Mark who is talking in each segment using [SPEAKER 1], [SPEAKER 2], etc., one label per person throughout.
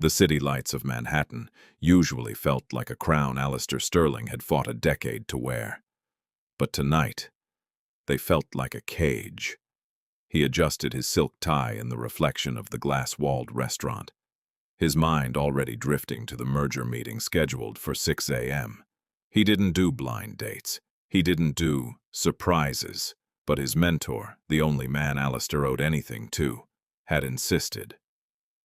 [SPEAKER 1] The city lights of Manhattan usually felt like a crown Alistair Sterling had fought a decade to wear. But tonight, they felt like a cage. He adjusted his silk tie in the reflection of the glass-walled restaurant, his mind already drifting to the merger meeting scheduled for 6 a.m. He didn't do blind dates. He didn't do surprises. But his mentor, the only man Alistair owed anything to, had insisted.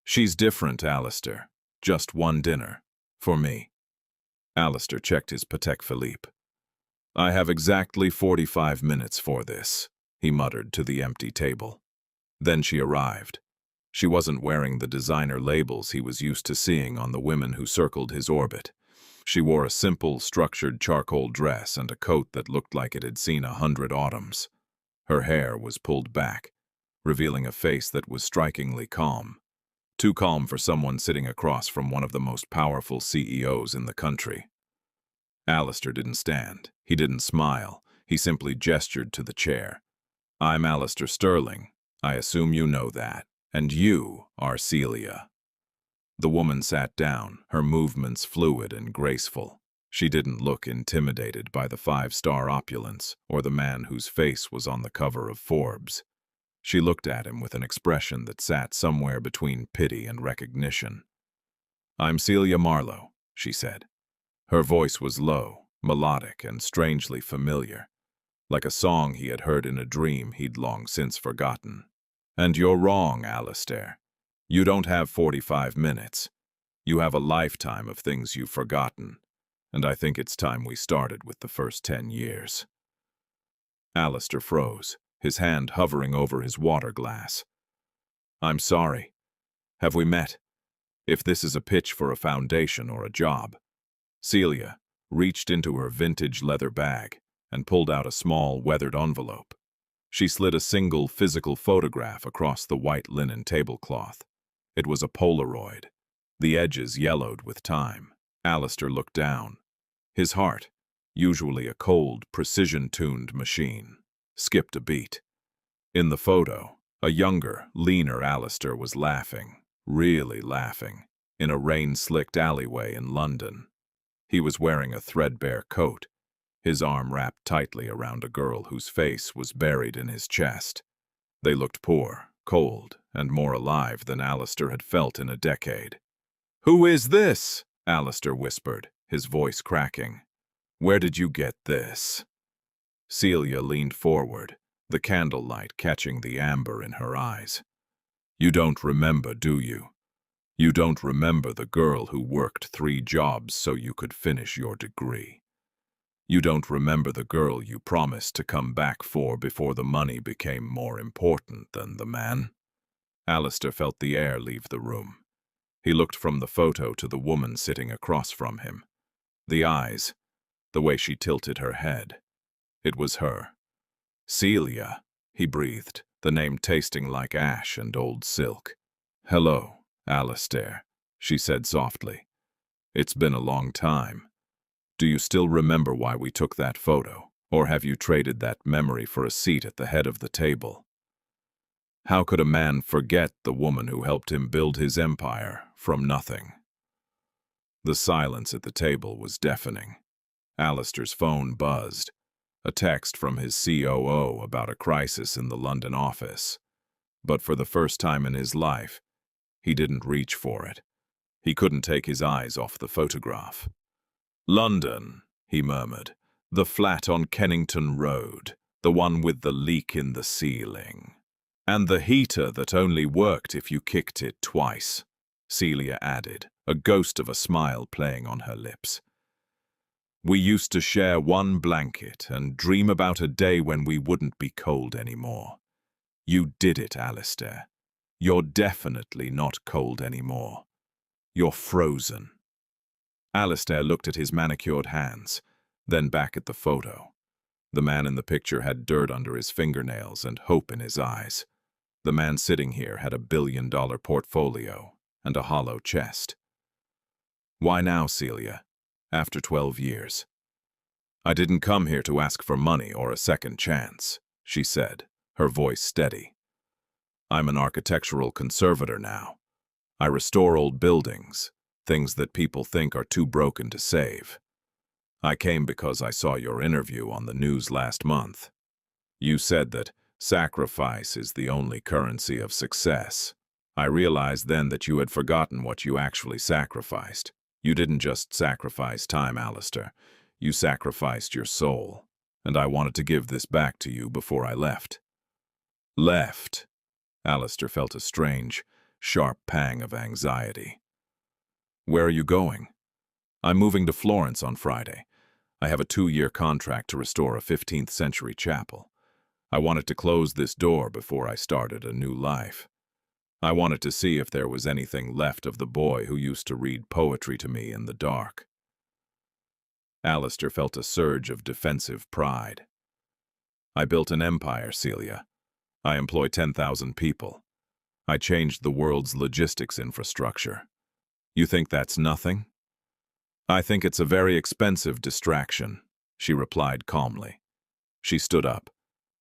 [SPEAKER 1] "She's different, Alistair. Just one dinner. For me." Alistair checked his Patek Philippe. "I have exactly 45 minutes for this," he muttered to the empty table. Then she arrived. She wasn't wearing the designer labels he was used to seeing on the women who circled his orbit. She wore a simple, structured charcoal dress and a coat that looked like it had seen 100 autumns. Her hair was pulled back, revealing a face that was strikingly calm. Too calm for someone sitting across from one of the most powerful CEOs in the country. Alistair didn't stand. He didn't smile. He simply gestured to the chair. "I'm Alistair Sterling. I assume you know that. And you are Celia." The woman sat down, her movements fluid and graceful. She didn't look intimidated by the five-star opulence or the man whose face was on the cover of Forbes. She looked at him with an expression that sat somewhere between pity and recognition. "I'm Celia Marlowe," she said. Her voice was low, melodic, and strangely familiar, like a song he had heard in a dream he'd long since forgotten. "And you're wrong, Alistair. You don't have 45 minutes. You have a lifetime of things you've forgotten, and I think it's time we started with the first 10 years. Alistair froze, his hand hovering over his water glass. "I'm sorry. Have we met? If this is a pitch for a foundation or a job." Celia reached into her vintage leather bag and pulled out a small, weathered envelope. She slid a single physical photograph across the white linen tablecloth. It was a Polaroid, the edges yellowed with time. Alistair looked down. His heart, usually a cold, precision-tuned machine, skipped a beat. In the photo, a younger, leaner Alistair was laughing, really laughing, in a rain-slicked alleyway in London. He was wearing a threadbare coat, his arm wrapped tightly around a girl whose face was buried in his chest. They looked poor, cold, and more alive than Alistair had felt in a decade. "Who is this?" Alistair whispered, his voice cracking. "Where did you get this?" Celia leaned forward, the candlelight catching the amber in her eyes. "You don't remember, do you? You don't remember the girl who worked 3 jobs so you could finish your degree. You don't remember the girl you promised to come back for before the money became more important than the man?" Alistair felt the air leave the room. He looked from the photo to the woman sitting across from him. The eyes, the way she tilted her head. It was her. "Celia," he breathed, the name tasting like ash and old silk. "Hello, Alistair," she said softly. "It's been a long time. Do you still remember why we took that photo, or have you traded that memory for a seat at the head of the table?" How could a man forget the woman who helped him build his empire from nothing? The silence at the table was deafening. Alistair's phone buzzed, a text from his COO about a crisis in the London office. But for the first time in his life, he didn't reach for it. He couldn't take his eyes off the photograph. "London," he murmured. "The flat on Kennington Road, the one with the leak in the ceiling. And the heater that only worked if you kicked it twice," Celia added, a ghost of a smile playing on her lips. "We used to share one blanket and dream about a day when we wouldn't be cold anymore. You did it, Alistair. You're definitely not cold anymore. You're frozen." Alistair looked at his manicured hands, then back at the photo. The man in the picture had dirt under his fingernails and hope in his eyes. The man sitting here had a billion-dollar portfolio and a hollow chest. "Why now, Celia? After 12 years?" "I didn't come here to ask for money or a second chance," she said, her voice steady. "I'm an architectural conservator now. I restore old buildings, things that people think are too broken to save. I came because I saw your interview on the news last month. You said that sacrifice is the only currency of success. I realized then that you had forgotten what you actually sacrificed. You didn't just sacrifice time, Alistair. You sacrificed your soul. And I wanted to give this back to you before I left. Left? Alistair felt a strange, sharp pang of anxiety. Where are you going? I'm moving to Florence on Friday. I have a 2-year contract to restore a 15th century chapel. I wanted to close this door before I started a new life. I wanted to see if there was anything left of the boy who used to read poetry to me in the dark. Alistair felt a surge of defensive pride. I built an empire, Celia. I employ 10,000 people. I changed the world's logistics infrastructure. You think that's nothing? I think it's a very expensive distraction, she replied calmly. She stood up,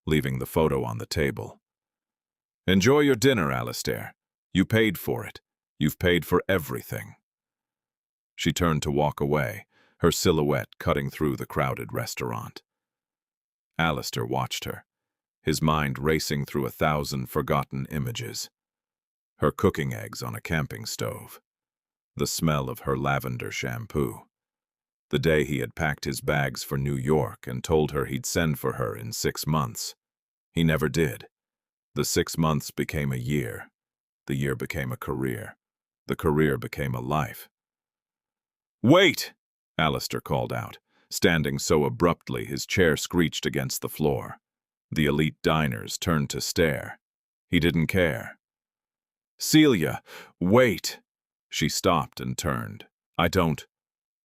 [SPEAKER 1] leaving the photo on the table. Enjoy your dinner, Alistair. You paid for it. You've paid for everything. She turned to walk away, her silhouette cutting through the crowded restaurant. Alistair watched her, his mind racing through 1,000 forgotten images. Her cooking eggs on a camping stove. The smell of her lavender shampoo. The day he had packed his bags for New York and told her he'd send for her in 6 months. He never did. The 6 months became a year. The year became a career. The career became a life. "Wait!" Alistair called out, standing so abruptly his chair screeched against the floor. The elite diners turned to stare. He didn't care. "Celia, wait!" She stopped and turned. I don't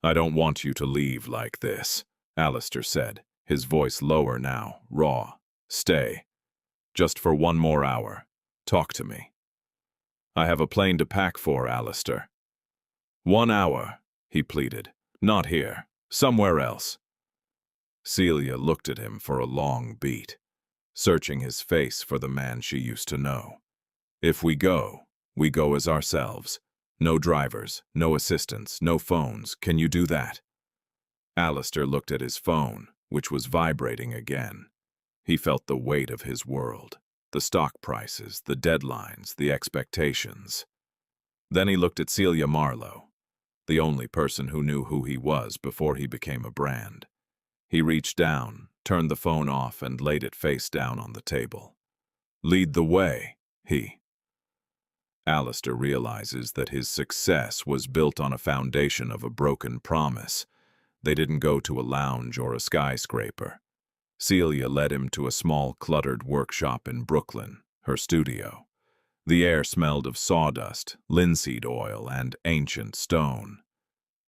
[SPEAKER 1] want you to leave like this," Alistair said, his voice lower now, raw. "Stay. Just for 1 more hour. Talk to me." "I have a plane to pack for, Alistair." 1 hour, he pleaded. "Not here. Somewhere else." Celia looked at him for a long beat, searching his face for the man she used to know. "If we go as ourselves. No drivers, no assistants, no phones. Can you do that?" Alistair looked at his phone, which was vibrating again. He felt the weight of his world, the stock prices, the deadlines, the expectations. Then he looked at Celia Marlowe, the only person who knew who he was before he became a brand. He reached down, turned the phone off, and laid it face down on the table. "Lead the way," Alistair realizes that his success was built on a foundation of a broken promise. They didn't go to a lounge or a skyscraper. Celia led him to a small, cluttered workshop in Brooklyn, her studio. The air smelled of sawdust, linseed oil, and ancient stone.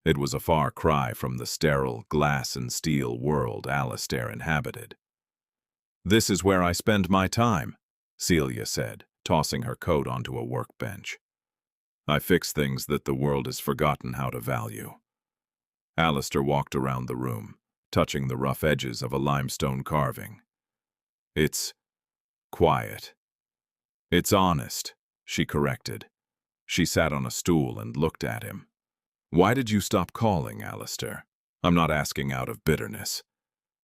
[SPEAKER 1] It was a far cry from the sterile glass and steel world Alistair inhabited. "This is where I spend my time," Celia said, tossing her coat onto a workbench. "I fix things that the world has forgotten how to value." Alistair walked around the room, touching the rough edges of a limestone carving. "It's quiet. It's honest," she corrected. She sat on a stool and looked at him. "Why did you stop calling, Alistair? I'm not asking out of bitterness.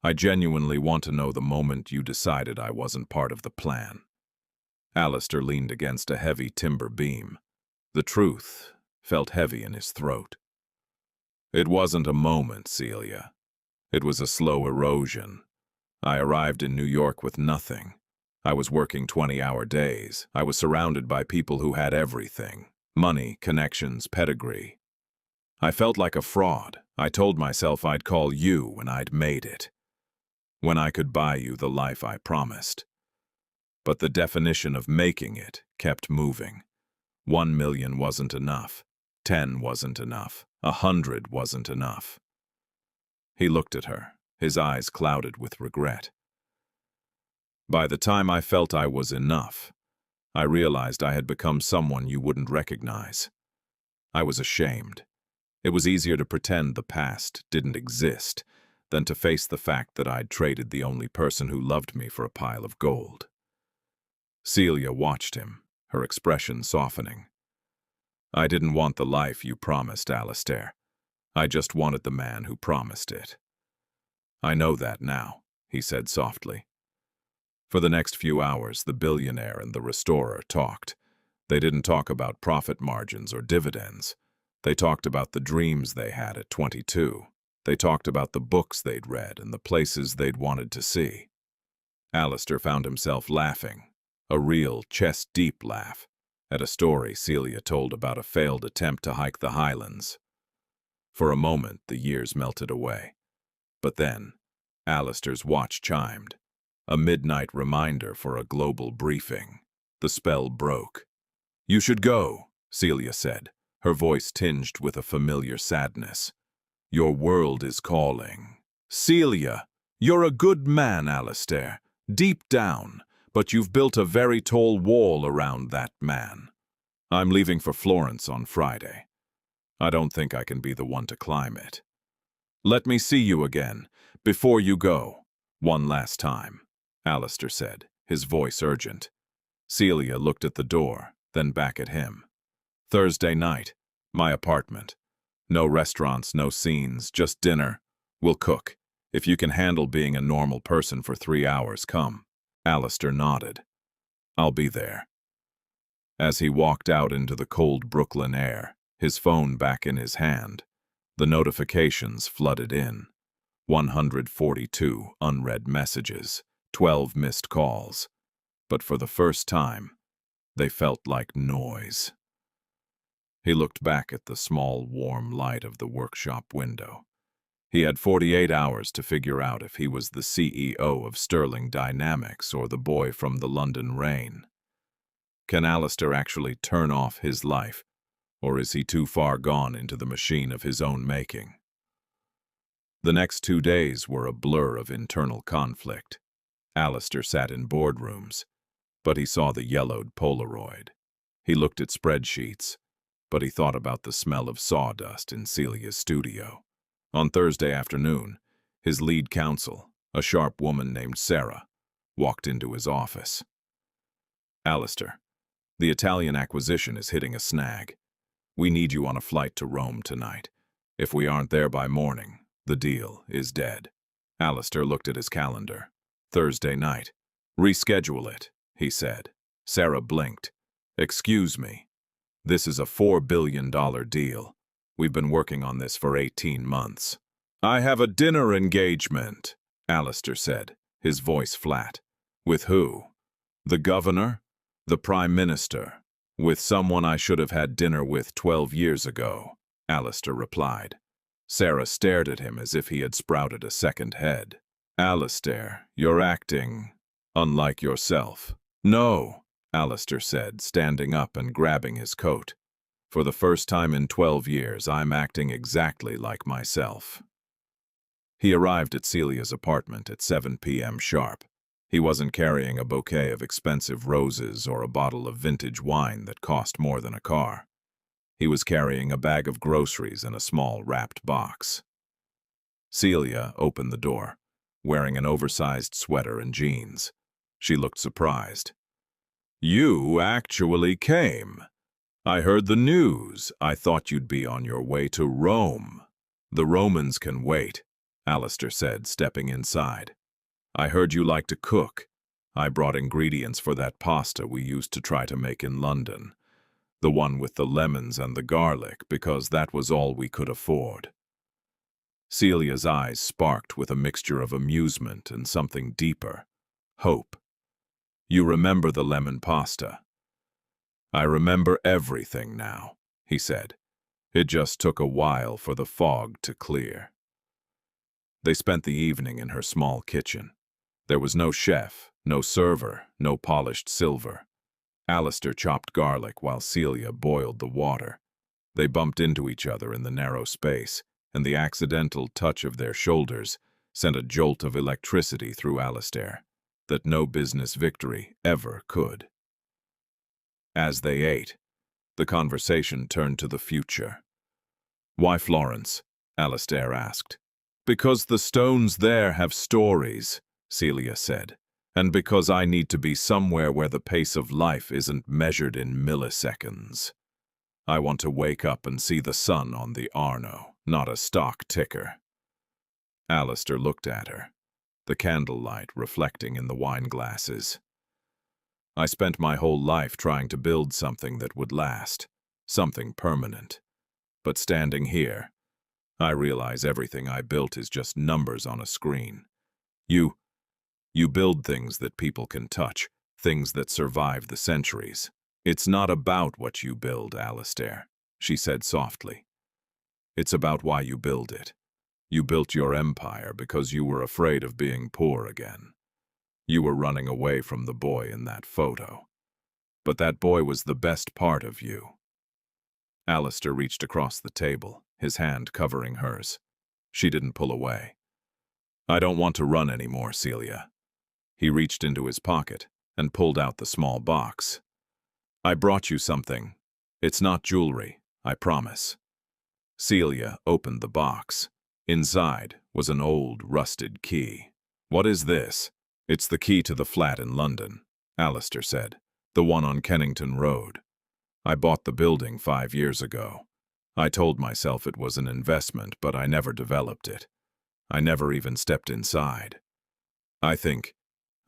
[SPEAKER 1] I genuinely want to know the moment you decided I wasn't part of the plan." Alistair leaned against a heavy timber beam. The truth felt heavy in his throat. "It wasn't a moment, Celia. It was a slow erosion. I arrived in New York with nothing. I was working 20-hour days. I was surrounded by people who had everything: money, connections, pedigree. I felt like a fraud. I told myself I'd call you when I'd made it, when I could buy you the life I promised. But the definition of making it kept moving. 1 million wasn't enough. 10 wasn't enough. 100 wasn't enough." He looked at her, his eyes clouded with regret. "By the time I felt I was enough, I realized I had become someone you wouldn't recognize. I was ashamed. It was easier to pretend the past didn't exist than to face the fact that I'd traded the only person who loved me for a pile of gold." Celia watched him, her expression softening. I didn't want the life you promised, Alistair. I just wanted the man who promised it. I know that now, he said softly. For the next few hours, the billionaire and the restorer talked. They didn't talk about profit margins or dividends. They talked about the dreams they had at 22. They talked about the books they'd read and the places they'd wanted to see. Alistair found himself laughing, a real chest-deep laugh, at a story Celia told about a failed attempt to hike the Highlands. For a moment, the years melted away. But then, Alistair's watch chimed, a midnight reminder for a global briefing. The spell broke. "You should go," Celia said, her voice tinged with a familiar sadness. "Your world is calling." "Celia, you're a good man, Alistair, deep down, but you've built a very tall wall around that man. I'm leaving for Florence on Friday. I don't think I can be the one to climb it. Let me see you again, before you go, one last time," Alistair said, his voice urgent. Celia looked at the door, then back at him. "Thursday night, my apartment. No restaurants, no scenes, just dinner. We'll cook. If you can handle being a normal person for 3 hours, come." Alistair nodded. "I'll be there." As he walked out into the cold Brooklyn air, his phone back in his hand, the notifications flooded in. 142 unread messages, 12 missed calls. But for the first time, they felt like noise. He looked back at the small, warm light of the workshop window. He had 48 hours to figure out if he was the CEO of Sterling Dynamics or the boy from the London rain. Can Alistair actually turn off his life, or is he too far gone into the machine of his own making? The next 2 days were a blur of internal conflict. Alistair sat in boardrooms, but he saw the yellowed Polaroid. He looked at spreadsheets, but he thought about the smell of sawdust in Celia's studio. On Thursday afternoon, his lead counsel, a sharp woman named Sarah, walked into his office. "Alistair, the Italian acquisition is hitting a snag. We need you on a flight to Rome tonight. If we aren't there by morning, the deal is dead." Alistair looked at his calendar. Thursday night. "Reschedule it," he said. Sarah blinked. "Excuse me. This is a $4 billion deal. We've been working on this for 18 months. "I have a dinner engagement," Alistair said, his voice flat. "With who? The governor? The prime minister? With someone I should have had dinner with 12 years ago," Alistair replied. Sarah stared at him as if he had sprouted a second head. "Alistair, you're acting unlike yourself." "No," Alistair said, standing up and grabbing his coat. "For the first time in 12 years, I'm acting exactly like myself." He arrived at Celia's apartment at 7 p.m. sharp. He wasn't carrying a bouquet of expensive roses or a bottle of vintage wine that cost more than a car. He was carrying a bag of groceries in a small wrapped box. Celia opened the door, wearing an oversized sweater and jeans. She looked surprised. "You actually came. I heard the news. I thought you'd be on your way to Rome." "The Romans can wait," Alistair said, stepping inside. "I heard you like to cook. I brought ingredients for that pasta we used to try to make in London. The one with the lemons and the garlic, because that was all we could afford." Celia's eyes sparked with a mixture of amusement and something deeper, hope. "You remember the lemon pasta?" "I remember everything now," he said. "It just took a while for the fog to clear." They spent the evening in her small kitchen. There was no chef, no server, no polished silver. Alistair chopped garlic while Celia boiled the water. They bumped into each other in the narrow space, and the accidental touch of their shoulders sent a jolt of electricity through Alistair that no business victory ever could. As they ate, the conversation turned to the future. "Why Florence?" Alistair asked. "Because the stones there have stories," Celia said, "and because I need to be somewhere where the pace of life isn't measured in milliseconds." I want to wake up and see the sun on the Arno, not a stock ticker. Alistair looked at her, the candlelight reflecting in the wine glasses. I spent my whole life trying to build something that would last, something permanent. But standing here, I realize everything I built is just numbers on a screen. You build things that people can touch, things that survive the centuries. It's not about what you build, Alistair, she said softly. It's about why you build it. You built your empire because you were afraid of being poor again. You were running away from the boy in that photo. But that boy was the best part of you. Alistair reached across the table, his hand covering hers. She didn't pull away. I don't want to run anymore, Celia. He reached into his pocket and pulled out the small box. I brought you something. It's not jewelry, I promise. Celia opened the box. Inside was an old, rusted key. What is this? It's the key to the flat in London, Alistair said. The one on Kennington Road. I bought the building 5 years ago. I told myself it was an investment, but I never developed it. I never even stepped inside. I think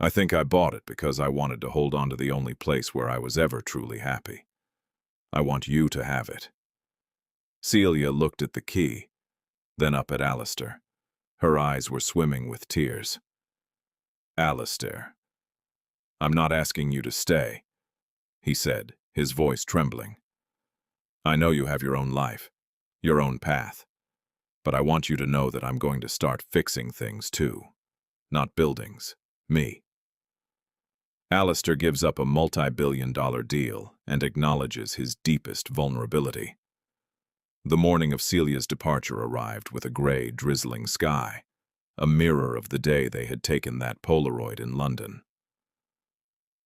[SPEAKER 1] I bought it because I wanted to hold on to the only place where I was ever truly happy. I want you to have it. Celia looked at the key, then up at Alistair. Her eyes were swimming with tears. Alistair, I'm not asking you to stay, he said, his voice trembling. I know you have your own life, your own path, but I want you to know that I'm going to start fixing things too. Not buildings, me. Alistair gives up a multi-billion-dollar deal and acknowledges his deepest vulnerability. The morning of Celia's departure arrived with a gray, drizzling sky, a mirror of the day they had taken that Polaroid in London.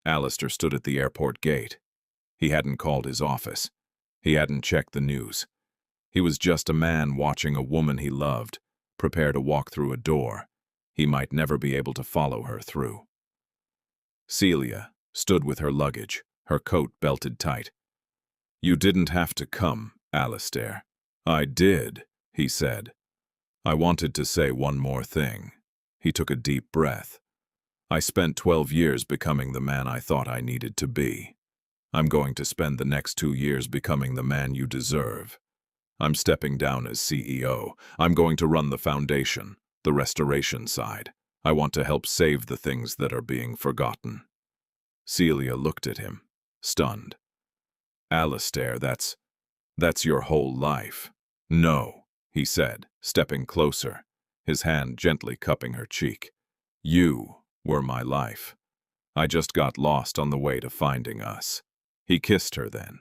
[SPEAKER 1] Alistair stood at the airport gate. He hadn't called his office. He hadn't checked the news. He was just a man watching a woman he loved, prepare to walk through a door he might never be able to follow her through. Celia stood with her luggage, her coat belted tight. You didn't have to come, Alistair. I did, he said. I wanted to say one more thing. He took a deep breath. I spent 12 years becoming the man I thought I needed to be. I'm going to spend the next 2 years becoming the man you deserve. I'm stepping down as CEO. I'm going to run the foundation, the restoration side. I want to help save the things that are being forgotten. Celia looked at him, stunned. Alistair, that's your whole life. No, he said, stepping closer, his hand gently cupping her cheek. You were my life. I just got lost on the way to finding us. He kissed her then,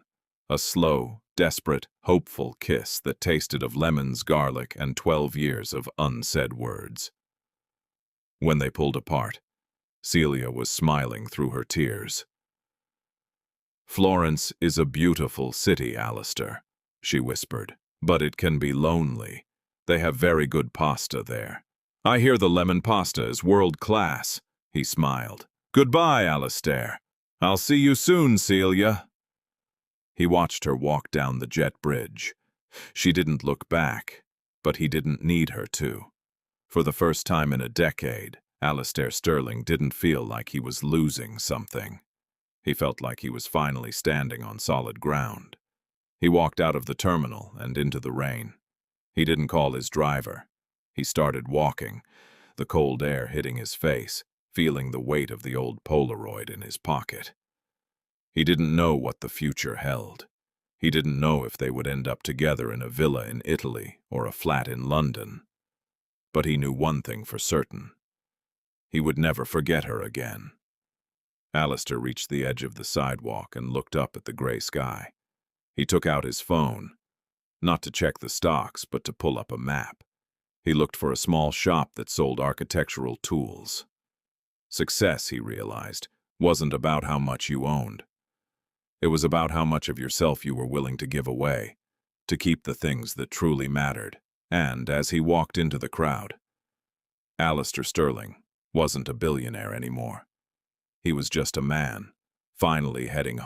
[SPEAKER 1] a slow, desperate, hopeful kiss that tasted of lemons, garlic, and 12 years of unsaid words. When they pulled apart, Celia was smiling through her tears. Florence is a beautiful city, Alistair, she whispered, but it can be lonely. They have very good pasta there. I hear the lemon pasta is world class, he smiled. Goodbye, Alistair. I'll see you soon, Celia. He watched her walk down the jet bridge. She didn't look back, but he didn't need her to. For the first time in a decade, Alistair Sterling didn't feel like he was losing something. He felt like he was finally standing on solid ground. He walked out of the terminal and into the rain. He didn't call his driver. He started walking, the cold air hitting his face, feeling the weight of the old Polaroid in his pocket. He didn't know what the future held. He didn't know if they would end up together in a villa in Italy or a flat in London. But he knew one thing for certain. He would never forget her again. Alistair reached the edge of the sidewalk and looked up at the gray sky. He took out his phone, not to check the stocks, but to pull up a map. He looked for a small shop that sold architectural tools. Success, he realized, wasn't about how much you owned. It was about how much of yourself you were willing to give away, to keep the things that truly mattered. And, as he walked into the crowd, Alistair Sterling wasn't a billionaire anymore. He was just a man, finally heading home.